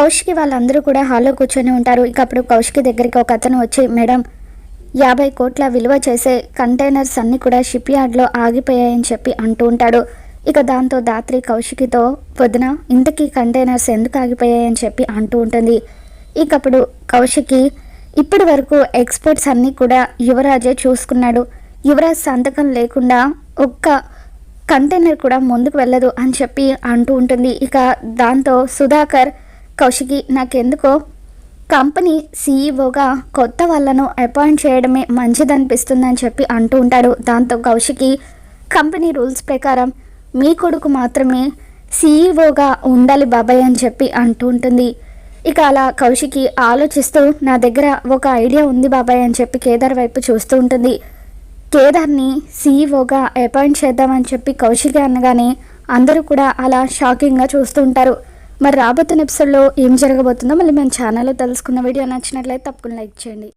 కౌశికి వాళ్ళందరూ కూడా హాల్లో కూర్చొని ఉంటారు. ఇక అప్పుడు కౌశికి దగ్గరికి ఒక అతను వచ్చి, మేడం 50 కోట్ల విలువ చేసే కంటైనర్స్ అన్నీ కూడా షిప్ యార్డ్లో ఆగిపోయాయని చెప్పి అంటూ ఉంటాడు. ఇక దాంతో దాత్రి కౌశికితో, వదిన ఇంతకీ కంటైనర్స్ ఎందుకు ఆగిపోయాయని చెప్పి అంటూ ఉంటుంది. ఇక అప్పుడు కౌశికి, ఇప్పటి వరకు ఎక్స్పోర్ట్స్ అన్నీ కూడా యువరాజే చూసుకున్నాడు, యువరాజ్ సంతకం లేకుండా ఒక్క కంటైనర్ కూడా ముందుకు వెళ్ళదు అని చెప్పి అంటూ ఉంటుంది. ఇక దాంతో సుధాకర్, కౌశికి నాకెందుకో కంపెనీ సీఈఓగా కొత్త వాళ్ళను అపాయింట్ చేయడమే మంచిదనిపిస్తుందని చెప్పి అంటూ ఉంటాడు. దాంతో కౌశికి, కంపెనీ రూల్స్ ప్రకారం మీ కొడుకు మాత్రమే సీఈఓగా ఉండాలి బాబాయ్ అని చెప్పి అంటూ ఉంటుంది. ఇక అలా కౌశికి ఆలోచిస్తూ, నా దగ్గర ఒక ఐడియా ఉంది బాబాయ్ అని చెప్పి కేదార్ వైపు చూస్తూ ఉంటుంది. కేదార్ని సీఈఓగా అపాయింట్ చేద్దామని చెప్పి కౌశికి అనగానే అందరూ కూడా అలా షాకింగ్గా చూస్తూ ఉంటారు. మరి రాబోతున్న ఎపిసోడ్లో ఏం జరగబోతుందో మళ్ళీ మన ఛానల్లో తెలుసుకున్న. వీడియో నచ్చినట్లయితే తప్పకుండా లైక్ చేయండి.